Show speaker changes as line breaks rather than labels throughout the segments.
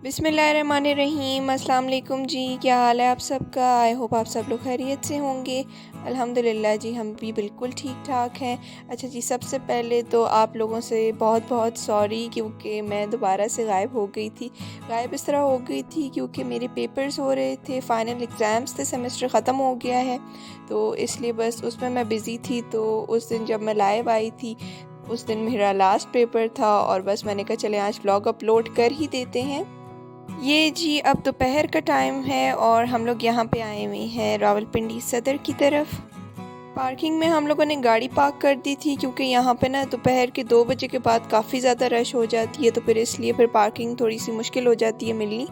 बिस्मिल्लाहिर्रहमानिर्रहीम। अस्सलाम वालेकुम जी, क्या हाल है आप सबका? आई होप आप सब लोग खैरियत से होंगे। अल्हम्दुलिल्लाह जी, हम भी बिल्कुल ठीक ठाक हैं। अच्छा जी, सबसे पहले तो आप लोगों से बहुत बहुत सॉरी, क्योंकि मैं दोबारा से गायब हो गई थी। गायब इस तरह हो गई थी क्योंकि मेरे पेपर्स हो रहे थे, फ़ाइनल एग्ज़ाम्स थे, सेमेस्टर ख़त्म हो गया है, तो इसलिए बस उसमें मैं बिज़ी थी। तो उस दिन जब मैं लाइव आई थी, उस दिन मेरा लास्ट पेपर था और बस मैंने कहा चले आज व्लॉग अपलोड कर ही देते हैं। ये जी अब दोपहर का टाइम है और हम लोग यहाँ पे आए हुए हैं रावलपिंडी सदर की तरफ। पार्किंग में हम लोगों ने गाड़ी पार्क कर दी थी क्योंकि यहाँ पे ना दोपहर के 2 बजे के बाद काफ़ी ज़्यादा रश हो जाती है, तो फिर इसलिए फिर पार्किंग थोड़ी सी मुश्किल हो जाती है मिलनी।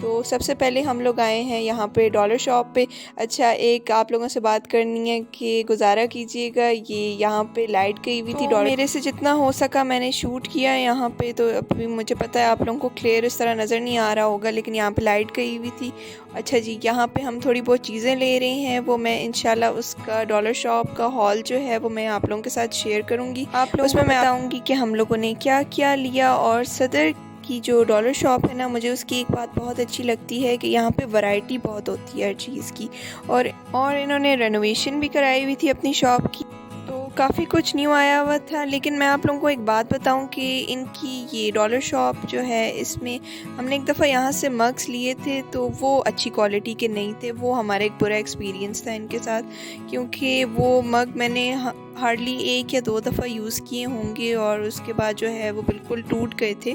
तो सबसे पहले हम लोग आए हैं यहाँ पे डॉलर शॉप पे। अच्छा, एक आप लोगों से बात करनी है कि गुजारा कीजिएगा, ये यहाँ पे लाइट गई हुई थी। तो मेरे से जितना हो सका मैंने शूट किया है यहाँ पे। तो अभी मुझे पता है आप लोगों को क्लियर इस तरह नज़र नहीं आ रहा होगा, लेकिन यहाँ पे लाइट गई हुई थी। अच्छा जी, यहाँ पे हम थोड़ी बहुत चीज़ें ले रहे हैं, वो मैं इंशाल्लाह उसका डॉलर शॉप का हॉल जो है वो मैं आप लोगों के साथ शेयर करूँगी। आप लोगों उसमें मैं बताऊँगी कि हम लोगों ने क्या क्या लिया। और सदर की जो डॉलर शॉप है ना, मुझे उसकी एक बात बहुत अच्छी लगती है कि यहाँ पे वैरायटी बहुत होती है हर चीज़ की। और इन्होंने रेनोवेशन भी कराई हुई थी अपनी शॉप की, तो काफ़ी कुछ न्यू आया हुआ था। लेकिन मैं आप लोगों को एक बात बताऊं कि इनकी ये डॉलर शॉप जो है, इसमें हमने एक दफ़ा यहाँ से मग्स लिए थे तो वो अच्छी क्वालिटी के नहीं थे। वो हमारा एक बुरा एक्सपीरियंस था इनके साथ, क्योंकि वो मग मैंने हार्डली 1 या 2 दफ़ा यूज़ किए होंगे और उसके बाद जो है वो बिल्कुल टूट गए थे।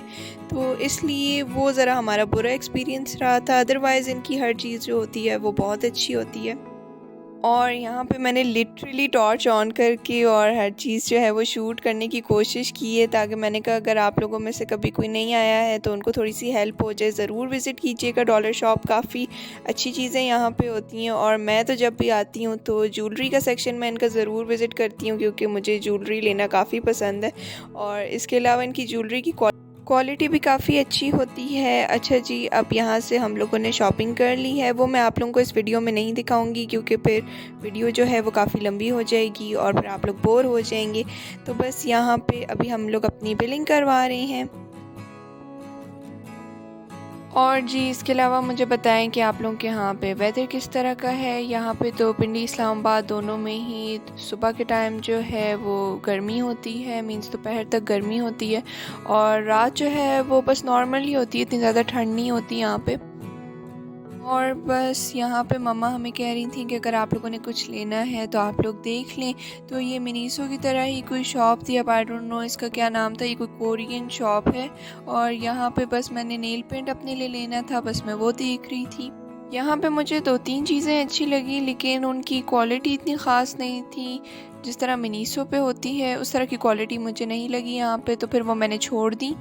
तो इसलिए वो ज़रा हमारा बुरा एक्सपीरियंस रहा था। अदरवाइज़ इनकी हर चीज़ जो होती है वो बहुत अच्छी होती है। और यहाँ पे मैंने लिटरली टॉर्च ऑन करके और हर चीज़ जो है वो शूट करने की कोशिश की है, ताकि मैंने कहा अगर आप लोगों में से कभी कोई नहीं आया है तो उनको थोड़ी सी हेल्प हो जाए। ज़रूर विज़िट कीजिएगा डॉलर शॉप, काफ़ी अच्छी चीज़ें यहाँ पे होती हैं। और मैं तो जब भी आती हूँ तो ज्वेलरी का सेक्शन मैं इनका ज़रूर विज़िट करती हूँ, क्योंकि मुझे ज्वेलरी लेना काफ़ी पसंद है। और इसके अलावा इनकी ज्वेलरी की क्वालिटी भी काफ़ी अच्छी होती है। अच्छा जी, अब यहाँ से हम लोगों ने शॉपिंग कर ली है, वो मैं आप लोगों को इस वीडियो में नहीं दिखाऊंगी क्योंकि फिर वीडियो जो है वो काफ़ी लंबी हो जाएगी और फिर आप लोग बोर हो जाएंगे। तो बस यहाँ पे अभी हम लोग अपनी बिलिंग करवा रहे हैं। और जी, इसके अलावा मुझे बताएं कि आप लोगों के यहाँ पे वेदर किस तरह का है। यहाँ पे तो पिंडी इस्लामाबाद दोनों में ही सुबह के टाइम जो है वो गर्मी होती है, मींस दोपहर तक गर्मी होती है, और रात जो है वो बस नॉर्मल ही होती है, इतनी ज़्यादा ठंड नहीं होती यहाँ पे। और बस यहाँ पे मम्मा हमें कह रही थी कि अगर आप लोगों ने कुछ लेना है तो आप लोग देख लें। तो ये मिनीसो की तरह ही कोई शॉप थी, अब आई डोंट नो इसका क्या नाम था, ये कोई कोरियन शॉप है। और यहाँ पे बस मैंने नेल पेंट अपने लिए लेना था, बस मैं वो देख रही थी। यहाँ पे मुझे 2-3 चीज़ें अच्छी लगी, लेकिन उनकी क्वालिटी इतनी ख़ास नहीं थी। जिस तरह मिनीसो पे होती है उस तरह की क्वालिटी मुझे नहीं लगी यहाँ पे, तो फिर वो मैंने छोड़ दी।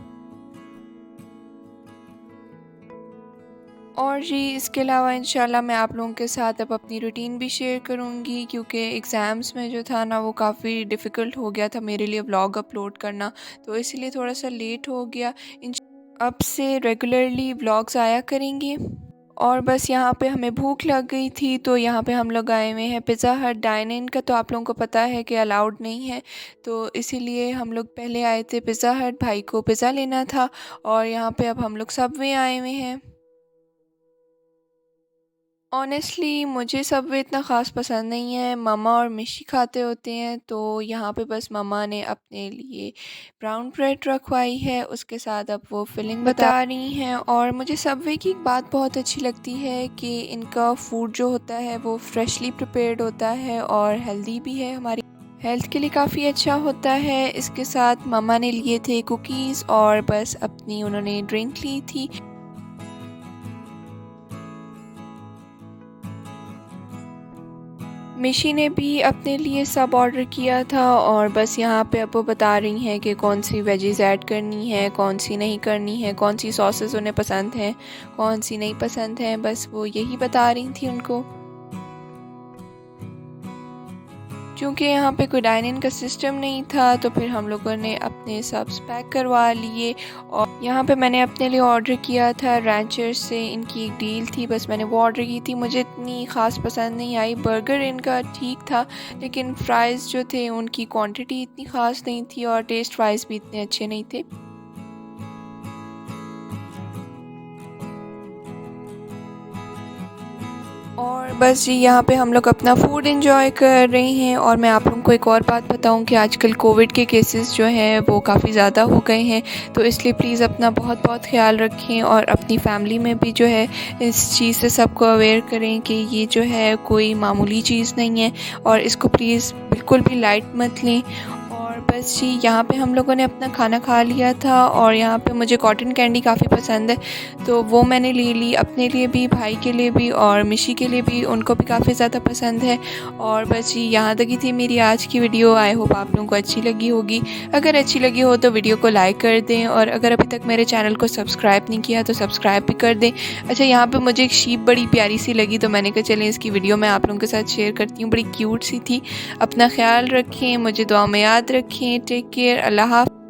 और जी, इसके अलावा इंशाल्लाह मैं आप लोगों के साथ अब अपनी रूटीन भी शेयर करूँगी, क्योंकि एग्ज़ाम्स में जो था ना वो काफ़ी डिफ़िकल्ट हो गया था मेरे लिए व्लॉग अपलोड करना, तो इसलिए थोड़ा सा लेट हो गया। अब से रेगुलरली व्लॉग्स आया करेंगे। और बस यहाँ पे हमें भूख लग गई थी, तो यहाँ पे हम लोग आए हुए हैं पिज़्ज़ा हट। डाइन इन का तो आप लोगों को पता है कि अलाउड नहीं है, तो इसीलिए हम लोग पहले आए थे पिज़्ज़ा हट, भाई को पिज़्ज़ा लेना था। और यहाँ पे अब हम लोग सबवे आए हुए हैं। ऑनेस्टली मुझे सबवे इतना ख़ास पसंद नहीं है, मम्मा और मिशी खाते होते हैं, तो यहाँ पे बस मम्मा ने अपने लिए ब्राउन ब्रेड रखवाई है, उसके साथ अब वो फिलिंग बता रही हैं। और मुझे सबवे की एक बात बहुत अच्छी लगती है कि इनका फूड जो होता है वो फ्रेशली प्रिपेयर्ड होता है और हेल्दी भी है, हमारी हेल्थ के लिए काफ़ी अच्छा होता है। इसके साथ मम्मा ने लिए थे कुकीज़ और बस अपनी उन्होंने ड्रिंक ली थी। मिशी ने भी अपने लिए सब ऑर्डर किया था, और बस यहाँ पे अब वो बता रही हैं कि कौन सी वेजीज़ ऐड करनी है, कौन सी नहीं करनी है, कौन सी सॉसेस उन्हें पसंद हैं, कौन सी नहीं पसंद हैं, बस वो यही बता रही थी उनको। क्योंकि यहाँ पे कोई डाइन इन का सिस्टम नहीं था, तो फिर हम लोगों ने अपने सब्स पैक करवा लिए। और यहाँ पे मैंने अपने लिए ऑर्डर किया था रैंचर से, इनकी एक डील थी, बस मैंने वो ऑर्डर की थी। मुझे इतनी ख़ास पसंद नहीं आई, बर्गर इनका ठीक था, लेकिन फ्राइज़ जो थे उनकी क्वांटिटी इतनी ख़ास नहीं थी और टेस्ट वाइज भी इतने अच्छे नहीं थे। और बस जी यहाँ पे हम लोग अपना फूड एंजॉय कर रहे हैं। और मैं आप लोगों को एक और बात बताऊं कि आजकल कोविड के केसेस जो हैं वो काफ़ी ज़्यादा हो गए हैं, तो इसलिए प्लीज़ अपना बहुत बहुत ख्याल रखें और अपनी फैमिली में भी जो है इस चीज़ से सबको अवेयर करें कि ये जो है कोई मामूली चीज़ नहीं है और इसको प्लीज़ बिल्कुल भी लाइट मत लें। और बस जी यहाँ पे हम लोगों ने अपना खाना खा लिया था और यहाँ पे मुझे कॉटन कैंडी काफ़ी पसंद है, तो वो मैंने ले ली अपने लिए भी, भाई के लिए भी और मिशी के लिए भी, उनको भी काफ़ी ज़्यादा पसंद है। और बस जी यहाँ तक ही थी मेरी आज की वीडियो। आई होप आप लोगों को अच्छी लगी होगी। अगर अच्छी लगी हो तो वीडियो को लाइक कर दें और अगर अभी तक मेरे चैनल को सब्सक्राइब नहीं किया तो सब्सक्राइब भी कर दें। अच्छा, यहाँ पर मुझे एक शीप बड़ी प्यारी सी लगी तो मैंने कहा चलें इसकी वीडियो मैं आप लोगों के साथ शेयर करती हूँ। बड़ी क्यूट सी थी। अपना ख्याल रखें, मुझे दुआ में याद रखें। Take care. अल्लाह हाफ़िज़।